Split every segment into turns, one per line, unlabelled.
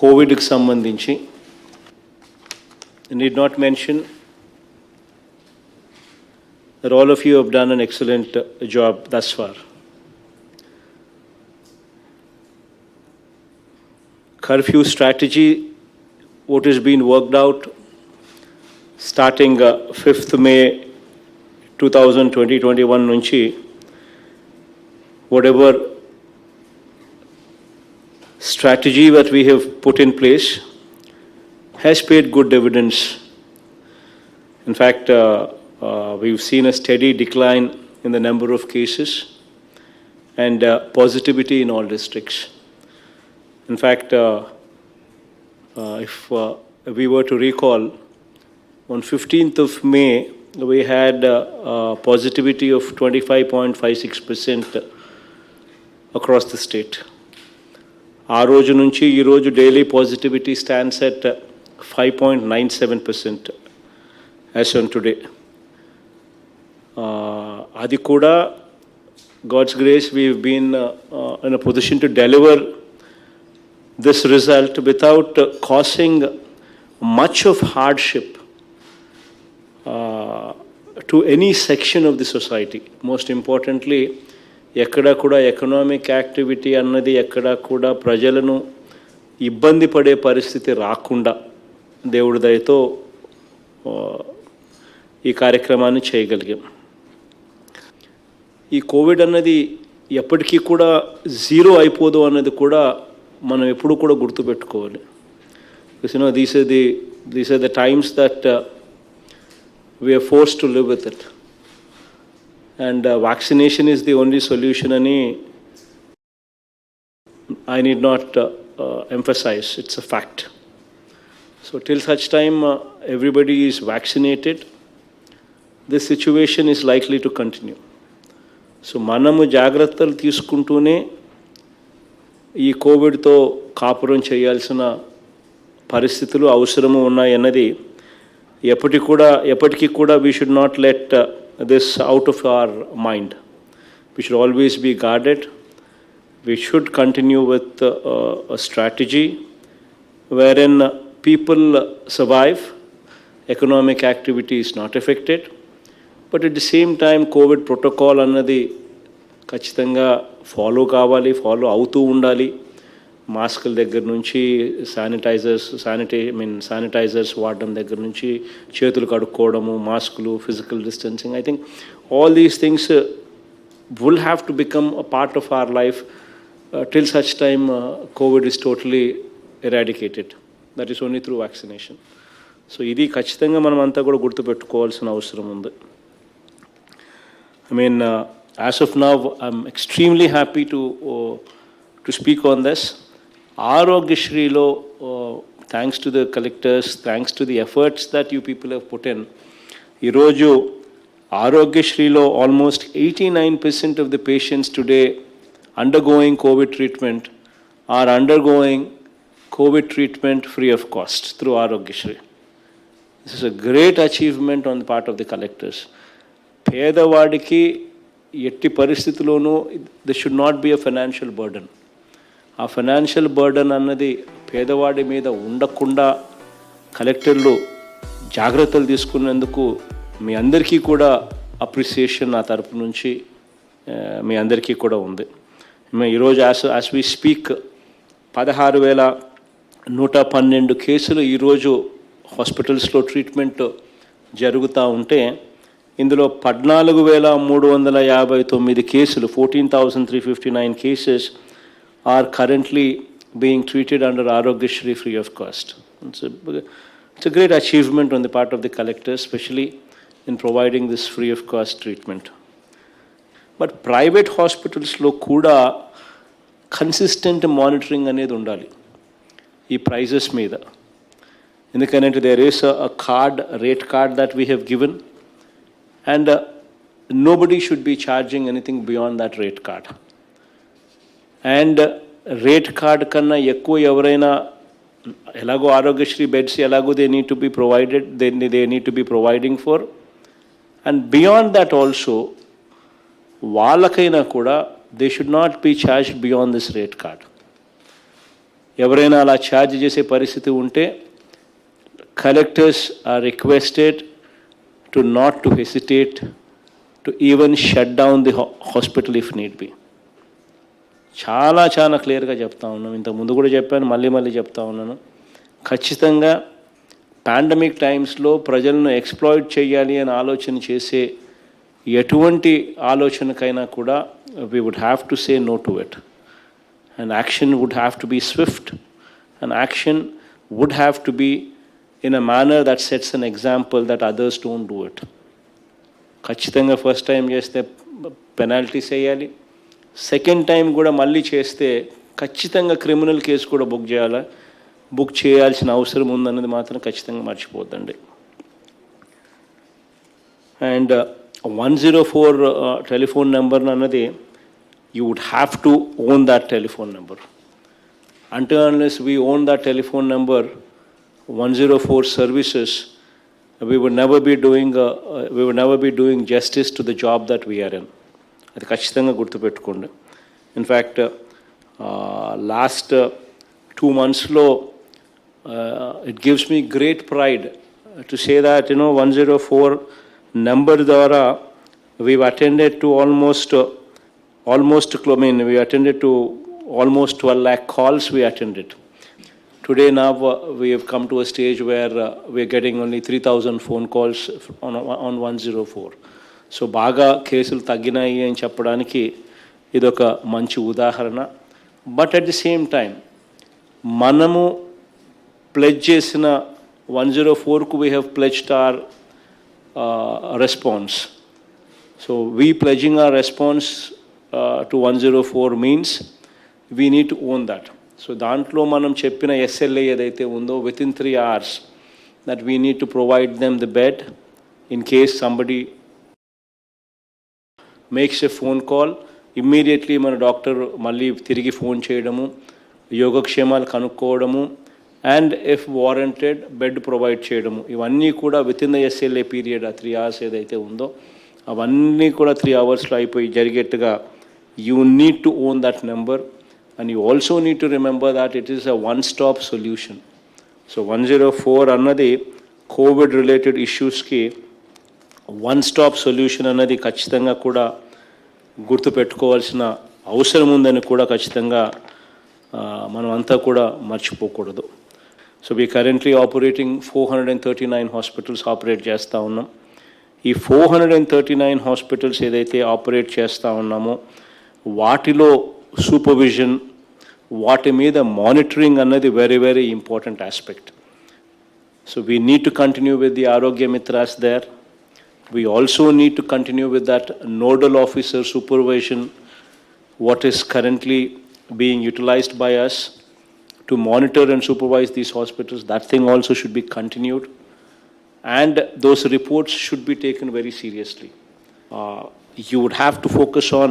కోవిడ్కి సంబంధించి I need not mention that all of you have done an excellent job thus far. Curfew strategy, what has been worked out starting 5th May 2020-21 nunchi, whatever strategy that we have put in place has paid good dividends. In fact, we've seen a steady decline in the number of cases and positivity in all districts. In fact, if we were to recall, on 15th of May, we had a positivity of 25.56% across the state. ఆ రోజు నుంచి ఈ రోజు daily positivity stands at 5.97% as on today. అది కూడా God's grace, we've been in a position to deliver this result without causing much of hardship to any section of the society. Most importantly, ఎక్కడ కూడా economic activity అన్నది ఎక్కడ కూడా ప్రజలను ఇబ్బంది పడే పరిస్థితి రాకుండా దేవుడి దయతో ఈ కార్యక్రమాన్ని చేయగలిగాం. ఈ కోవిడ్ అన్నది ఎప్పటికీ కూడా జీరో అయిపోదు అన్నది కూడా మనం ఎప్పుడు కూడా గుర్తుపెట్టుకోవాలి. These are the times that we are forced to live with it. And vaccination is the only solution, and I need not emphasize, it's a fact. So till such time everybody is vaccinated, this situation is likely to continue. So manamu జాగ్రత్తలు తీసుకుంటూనే ఈ కోవిడ్తో కాపురం చేయాల్సిన పరిస్థితులు అవసరము ఉన్నాయన్నది ఎప్పటికీ కూడా we should not let this out of our mind. We should always be guarded. We should continue with a strategy wherein people survive, economic activity is not affected, but at the same time COVID protocol annadi ఖచ్చితంగా follow అవుతూ ఉండాలి. మాస్కుల దగ్గర నుంచి sanitizers వాడడం దగ్గర నుంచి చేతులు కడుక్కోవడము, మాస్కులు, physical distancing, I think all these things will have to become a part of our life till such time Covid is totally eradicated. That is only through vaccination. So ఇది ఖచ్చితంగా మనం అంతా కూడా గుర్తుపెట్టుకోవాల్సిన అవసరం ఉంది. I mean as of now I'm extremely happy to speak on this. ఆరోగ్యశ్రీలో thanks to the collectors, thanks to the efforts that you people have put in, ఈరోజు ఆరోగ్యశ్రీలో almost 89% of the patients today undergoing Covid treatment are undergoing Covid treatment free of cost through Aarogyasri. This is a great achievement on the part of the collectors. పేదవాడికి ఎట్టి పరిస్థితుల్లోనూ this should not be a financial burden. ఆ financial burden అన్నది పేదవాడి మీద ఉండకుండా కలెక్టర్లు జాగ్రత్తలు తీసుకున్నందుకు మీ అందరికీ కూడా అప్రిసియేషన్ నా తరపు నుంచి మీ అందరికీ కూడా ఉంది. ఈరోజు యాజ్ వి స్పీక్ 16,112 కేసులు ఈరోజు హాస్పిటల్స్లో ట్రీట్మెంట్ జరుగుతూ ఉంటే ఇందులో 14,359 కేసులు 14,359 cases are currently being treated under Arogyashree free of cost. It's a great achievement on the part of the collectors, especially in providing this free of cost treatment. But private hospitals lo kuda consistent monitoring anedi undali ee prices meeda. Endukante there is a rate card that we have given, and nobody should be charging anything beyond that rate card. And rate card kanna ekku evaraina elago Arogyashree beds elago they need to be provided, they need to be providing for, and beyond that also వాళ్ళకైనా కూడా they should not be charged beyond this rate card. ఎవరైనా అలా charge చేసే పరిస్థితి ఉంటే collectors are requested to not to hesitate to even shut down the hospital if need be. చాలా చాలా క్లియర్గా చెప్తా ఉన్నాను. ఇంతకుముందు కూడా చెప్పాను, మళ్ళీ చెప్తా ఉన్నాను. ఖచ్చితంగా పాండమిక్ టైమ్స్లో ప్రజలను ఎక్స్ప్లాయిట్ చేయాలి అని ఆలోచన చేసే ఎటువంటి ఆలోచనకైనా కూడా we would have to say no to it. And action would have to be swift. And action would have to be in a manner that sets an example that others don't do it. ఖచ్చితంగా first time చేస్తే penalties వేయాలి. Second time కూడా మళ్ళీ చేస్తే ఖచ్చితంగా criminal case కూడా book చేయాల్సిన అవసరం ఉందన్నది మాత్రం ఖచ్చితంగా మర్చిపోద్దండి. అండ్ 104 టెలిఫోన్ నెంబర్ అన్నది you would have to own that telephone number. Until unless we own that telephone number, 104 services, we would never be doing justice to the job that we are in. అది ఖచ్చితంగా గుర్తుపెట్టుకోండి. In fact last 2 monthsలో it gives me great pride to say that 104 number ద్వారా we've attended to almost we attended to almost 12 lakh calls we attended. Today now we have come to a stage where we are getting only 3,000 phone calls on 104. So బాగా కేసులు తగ్గినాయి అని చెప్పడానికి ఇదొక మంచి ఉదాహరణ. But at the same time మనము pledge చేసిన 104కు we have pledged our response. So we pledging our response to 104 means we need to own that. So దాంట్లో మనం చెప్పిన SLA ఏదైతే ఉందో within 3 hours that we need to provide them the bed in case somebody makes a phone call, immediately మన doctor మళ్ళీ తిరిగి phone చేయడము, యోగక్షేమాలు కనుక్కోవడము, and if warranted bed provide చేయడము, ఇవన్నీ కూడా with in the SLA period ఆ 3 hours ఏదైతే ఉందో అవన్నీ కూడా 3 hours అయిపోయి జరిగేట్టుగా you need to own that number, and you also need to remember that it is a one-stop solution. So 104 అన్నది కోవిడ్ రిలేటెడ్ ఇష్యూస్కి one-stop solution అన్నది ఖచ్చితంగా కూడా గుర్తుపెట్టుకోవాల్సిన అవసరం ఉందని కూడా ఖచ్చితంగా మనం అంతా కూడా మర్చిపోకూడదు. So we currently operating 439 hospitals operate చేస్తూ ఉన్నాం. ఈ 439 హాస్పిటల్స్ ఏదైతే ఆపరేట్ చేస్తూ ఉన్నామో వాటిలో సూపర్విజన్, వాటి మీద మానిటరింగ్ అన్నది very important aspect. So we need to continue with the Arogya Mitras there. We also need to continue with that nodal officer supervision what is currently being utilized by us to monitor and supervise these hospitals. That thing also should be continued, and those reports should be taken very seriously. You would have to focus on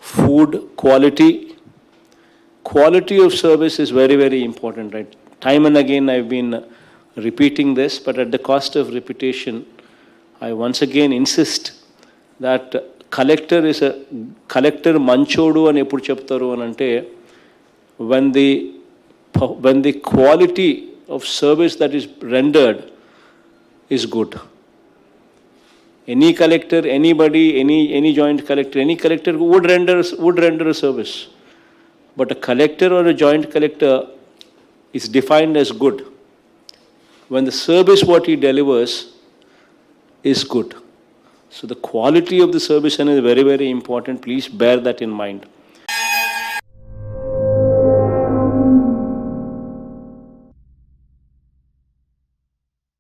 food quality. Quality of service is very important, right? Time and again I've been repeating this, but at the cost of repetition, I once again insist that collector manchodu అని ఎప్పుడు చెప్తారు అని అంటే when the quality of service that is rendered is good. Any collector, anybody, any joint collector, any collector would render a service. But a collector or a joint collector is defined as good when the service what he delivers is good. So the quality of the service is very important. Please bear that in mind.